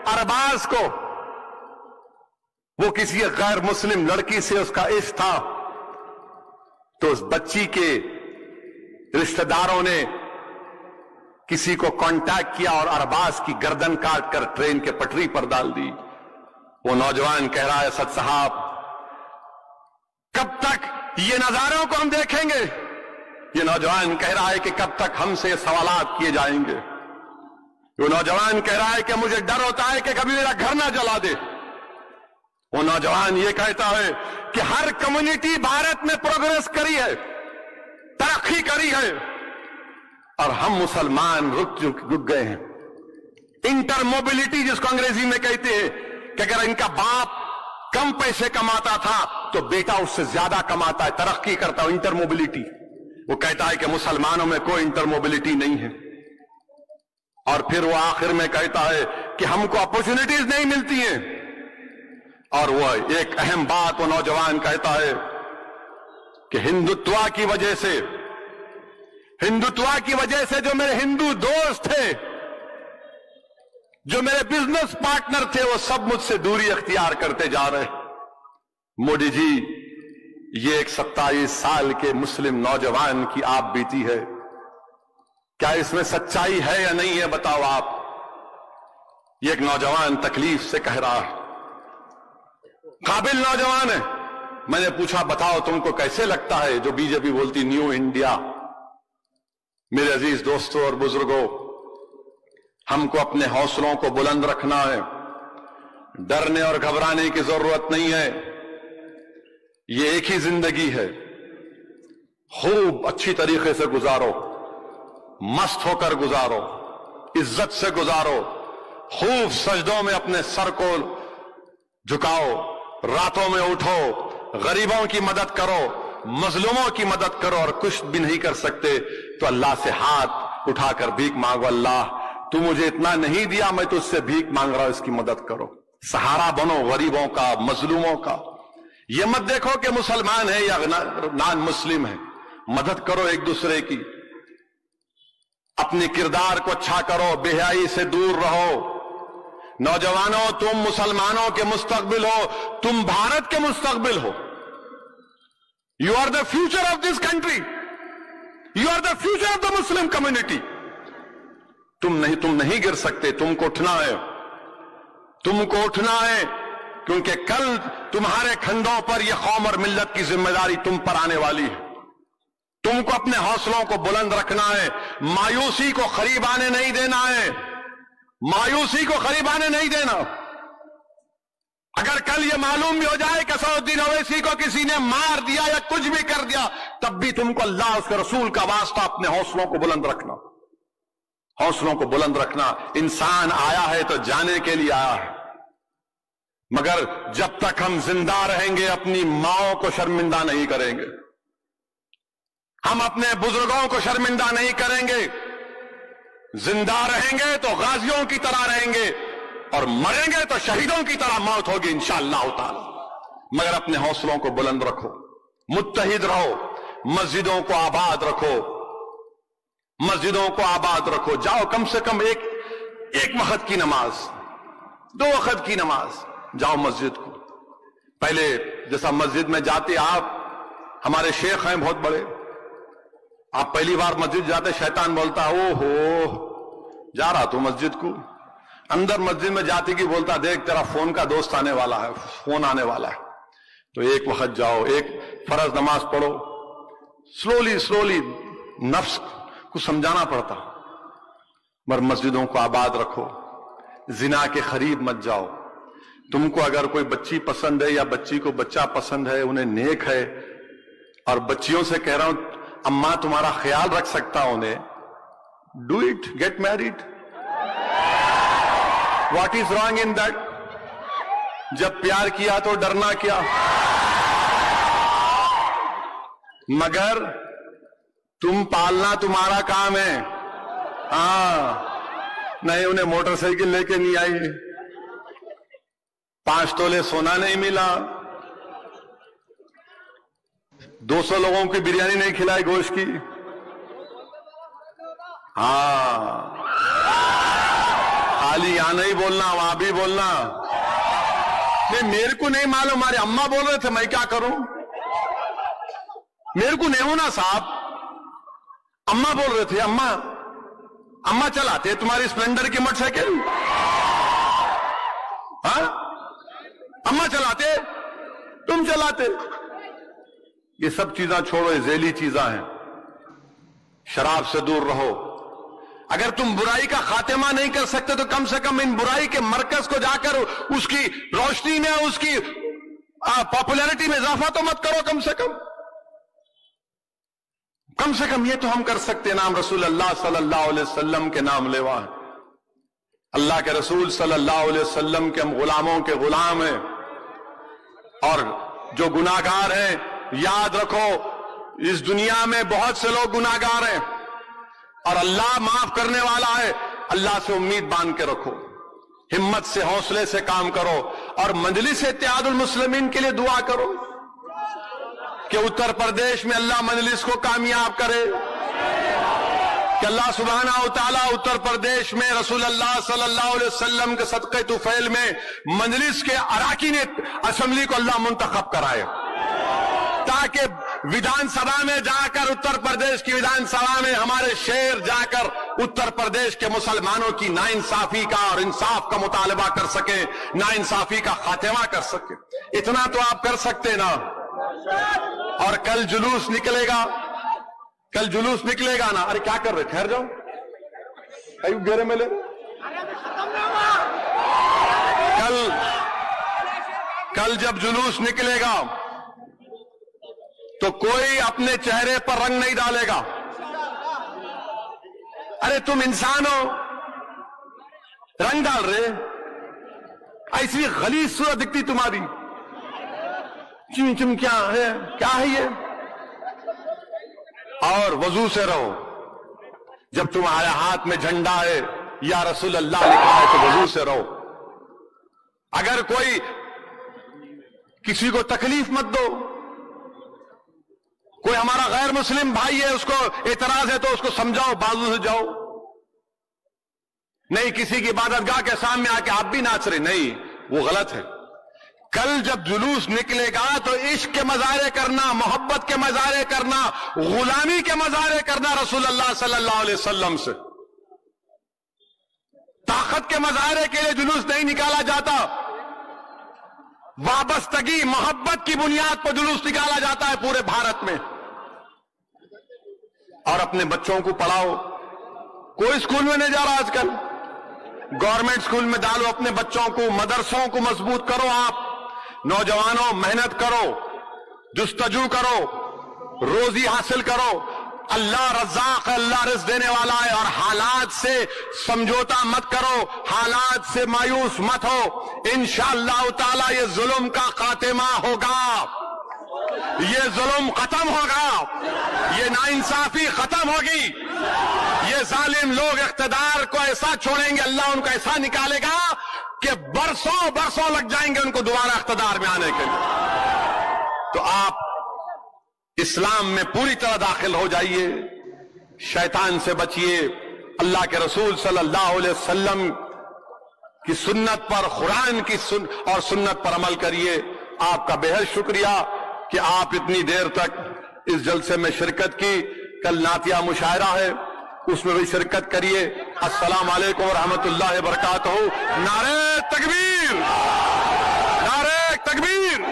अरबाज को वो किसी गैर मुस्लिम लड़की से उसका इश्क था, तो उस बच्ची के रिश्तेदारों ने किसी को कांटेक्ट किया और अरबाज की गर्दन काट कर ट्रेन के पटरी पर डाल दी। वो नौजवान कह रहा है, असद साहब कब तक ये नजारों को हम देखेंगे? ये नौजवान कह रहा है कि कब तक हमसे सवालात किए जाएंगे? वो नौजवान कह रहा है कि मुझे डर होता है कि कभी मेरा घर ना जला दे। वो नौजवान ये कहता है कि हर कम्युनिटी भारत में प्रोग्रेस करी है, तरक्की करी है, और हम मुसलमान रुक गए हैं। इंटर मोबिलिटी जिसको अंग्रेजी में कहते हैं कि अगर इनका बाप कम पैसे कमाता था तो बेटा उससे ज्यादा कमाता है, तरक्की करता है, इंटर मोबिलिटी। वो कहता है कि मुसलमानों में कोई इंटर मोबिलिटी नहीं है। और फिर वो आखिर में कहता है कि हमको अपॉर्चुनिटीज नहीं मिलती हैं। और वो एक अहम बात वो नौजवान कहता है कि हिंदुत्व की वजह से जो मेरे हिंदू दोस्त थे, जो मेरे बिजनेस पार्टनर थे, वो सब मुझसे दूरी अख्तियार करते जा रहे। मोदी जी, ये एक 27 साल के मुस्लिम नौजवान की आप बीती है, क्या इसमें सच्चाई है या नहीं है? बताओ आप। ये एक नौजवान तकलीफ से कह रहा है, काबिल नौजवान है। मैंने पूछा, बताओ तुमको कैसे लगता है जो बीजेपी बोलती न्यू इंडिया? मेरे अजीज दोस्तों और बुजुर्गों, हमको अपने हौसलों को बुलंद रखना है, डरने और घबराने की जरूरत नहीं है। ये एक ही जिंदगी है, खूब अच्छी तरीके से गुजारो, मस्त होकर गुजारो, इज्जत से गुजारो, खूब सजदों में अपने सर को झुकाओ, रातों में उठो, गरीबों की मदद करो, मजलूमों की मदद करो, और कुछ भी नहीं कर सकते तो अल्लाह से हाथ उठाकर भीख मांगो, अल्लाह तू मुझे इतना नहीं दिया, मैं तुझसे भीख मांग रहा हूं, इसकी मदद करो। सहारा बनो गरीबों का, मजलूमों का। ये मत देखो कि मुसलमान है या नॉन मुस्लिम है, मदद करो एक दूसरे की। अपने किरदार को अच्छा करो, बेहयाई से दूर रहो। नौजवानों, तुम मुसलमानों के मुस्तकबिल हो, तुम भारत के मुस्तकबिल हो। You are the future of this country, you are the future of the Muslim community. तुम नहीं गिर सकते, तुमको उठना है, तुमको उठना है, क्योंकि कल तुम्हारे कंधों पर यह कौम और मिल्लत की जिम्मेदारी तुम पर आने वाली है। तुमको अपने हौसलों को बुलंद रखना है, मायूसी को करीब आने नहीं देना है, मायूसी को करीब आने नहीं देना। अगर कल ये मालूम भी हो जाए कि असदुद्दीन ओवैसी को किसी ने मार दिया या कुछ भी कर दिया, तब भी तुमको अल्लाह उसके रसूल का वास्ता अपने हौसलों को बुलंद रखना, हौसलों को बुलंद रखना। इंसान आया है तो जाने के लिए आया है, मगर जब तक हम जिंदा रहेंगे अपनी माओं को शर्मिंदा नहीं करेंगे, हम अपने बुजुर्गों को शर्मिंदा नहीं करेंगे। जिंदा रहेंगे तो गाजियों की तरह रहेंगे, और मरेंगे तो शहीदों की तरह मौत होगी इंशाअल्लाह ताला। मगर अपने हौसलों को बुलंद रखो, मुत्तहिद रहो, मस्जिदों को आबाद रखो, मस्जिदों को आबाद रखो। जाओ कम से कम एक वक्त की नमाज, 2 वक्त की नमाज, जाओ मस्जिद को। पहले जैसा मस्जिद में जाते आप, हमारे शेख हैं बहुत बड़े, आप पहली बार मस्जिद जाते, शैतान बोलता है ओहो जा रहा तू मस्जिद को। अंदर मस्जिद में जाते की बोलता, देख तेरा फोन का दोस्त आने वाला है, फोन आने वाला है। तो एक वक्त जाओ, एक फर्ज नमाज पढ़ो, स्लोली नफ्स को समझाना पड़ता। मगर मस्जिदों को आबाद रखो, जिना के करीब मत जाओ। तुमको अगर कोई बच्ची पसंद है या बच्ची को बच्चा पसंद है, उन्हें नेक है, और बच्चियों से कह रहा हूं अम्मा तुम्हारा ख्याल रख सकता हूं उन्हें, do it, get married. What is wrong in that? जब प्यार किया तो डरना क्या? मगर तुम पालना तुम्हारा काम है। हाँ, नहीं उन्हें मोटरसाइकिल लेके नहीं आई, 5 तोले सोना नहीं मिला, 200 लोगों की बिरयानी नहीं खिलाई गोश्त की। हाँ, खाली यहां नहीं बोलना, वहां भी बोलना। नहीं, मेरे को नहीं मालूम, हमारे अम्मा बोल रहे थे, मैं क्या करूं? मेरे को नहीं होना साहब, अम्मा बोल रहे थे। अम्मा चलाते तुम्हारी स्प्लेंडर की मोटरसाइकिल? हाँ, अम्मा चलाते, तुम चलाते। ये सब चीजें छोड़ो, ये ज़ैली चीजें हैं। शराब से दूर रहो। अगर तुम बुराई का खात्मा नहीं कर सकते तो कम से कम इन बुराई के मरकज को जाकर उसकी रोशनी में, उसकी पॉपुलैरिटी में इजाफा तो मत करो। कम से कम ये तो हम कर सकते। नाम रसूल अल्लाह सल्लल्लाहु अलैहि वसल्लम के नाम लेवा है। अल्लाह के रसूल सल्लल्लाहु अलैहि वसल्लम के हम गुलामों के गुलाम हैं। और जो गुनाहगार हैं, याद रखो इस दुनिया में बहुत से लोग गुनाहगार हैं और अल्लाह माफ करने वाला है। अल्लाह से उम्मीद बांध के रखो, हिम्मत से, हौसले से काम करो और मजलिस इत्तेहादुल मुस्लिमीन के लिए दुआ करो कि उत्तर प्रदेश में अल्लाह मजलिस को कामयाब करे, कि अल्लाह सुब्हानहू तआला उत्तर प्रदेश में रसूल अल्लाह सल्लल्लाहु अलैहि वसल्लम के सदक़े तुफैल में मजलिस के अराकीन असेंबली को अल्लाह मुंतखब कराए, ताकि विधानसभा में जाकर, उत्तर प्रदेश की विधानसभा में हमारे शेर जाकर उत्तर प्रदेश के मुसलमानों की नाइंसाफी का और इंसाफ का मुतालबा कर सके, नाइंसाफी का खात्मा कर सके। इतना तो आप कर सकते ना। और कल जुलूस निकलेगा, ना। अरे क्या कर रहे, ठहर जाओ, कहीं घेरे में ले। कल जब जुलूस निकलेगा तो कोई अपने चेहरे पर रंग नहीं डालेगा। अरे तुम इंसान हो, रंग डाल रहे, ऐसी गलीज सूरत दिखती तुम्हारी। चिम क्या है ये? और वजू से रहो। जब तुम्हारे हाथ में झंडा है या रसूल अल्लाह लिखा है तो वजू से रहो। अगर कोई किसी को तकलीफ मत दो। कोई हमारा गैर मुस्लिम भाई है, उसको एतराज है तो उसको समझाओ, बाजू से जाओ। नहीं किसी की इबादतगाह के सामने आके आप भी नाच रहे, नहीं, वो गलत है। कल जब जुलूस निकलेगा तो इश्क के मजारे करना, मोहब्बत के मजारे करना, गुलामी के मजारे करना रसूल अल्लाह सल्लल्लाहु अलैहि वसल्लम से। ताकत के मजारे के लिए जुलूस नहीं निकाला जाता, वाबस्तगी, मोहब्बत की बुनियाद पर जुलूस निकाला जाता है पूरे भारत में। और अपने बच्चों को पढ़ाओ। कोई स्कूल में नहीं जा रहा आजकल, गवर्नमेंट स्कूल में डालो अपने बच्चों को, मदरसों को मजबूत करो। आप नौजवानों मेहनत करो, जुस्तजू करो, रोजी हासिल करो। अल्लाह रज़्ज़ाक़, अल्लाह रिज़्क़ देने वाला है। और हालात से समझौता मत करो, हालात से मायूस मत हो। इंशाअल्लाह ताला ये जुल्म का खात्मा होगा, ये जुल्म खत्म होगा, ये नाइंसाफी खत्म होगी। ये जालिम लोग इख्तिदार को ऐसा छोड़ेंगे, अल्लाह उनको ऐसा निकालेगा कि बरसों लग जाएंगे उनको दोबारा इख्तिदार में आने के लिए। तो आप इस्लाम में पूरी तरह दाखिल हो जाइए, शैतान से बचिए, अल्लाह के रसूल सल्लल्लाहु अलैहि वसल्लम की सुन्नत पर, कुरान की और सुन्नत पर अमल करिए। आपका बेहद शुक्रिया कि आप इतनी देर तक इस जलसे में शिरकत की। कल नातिया मुशायरा है, उसमें भी शिरकत करिए। अस्सलाम वालेकुम व रहमतुल्लाहि व बरकातहू। नारे तकबीर, नारे तकबीर।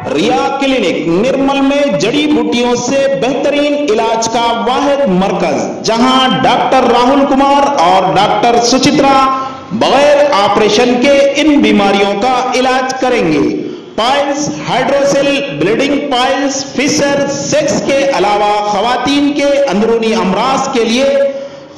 रिया क्लिनिक निर्मल में जड़ी बूटियों से बेहतरीन इलाज का वाहिद मरकज, जहां डॉक्टर राहुल कुमार और डॉक्टर सुचित्रा बगैर ऑपरेशन के इन बीमारियों का इलाज करेंगे। Piles, hydrocele, bleeding piles, fissure, sex के अलावा खवातीन के अंदरूनी अमराज के लिए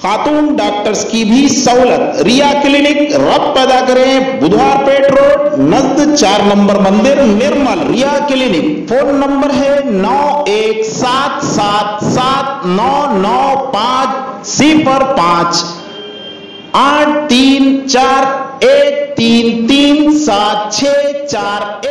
खातून डॉक्टर्स की भी सहूलत। रिया क्लिनिक, रब पैदा करें, बुधवार पेट रोड, नजद 4 नंबर मंदिर, निर्मल। रिया क्लिनिक, फोन नंबर है 9177799505 8341337641।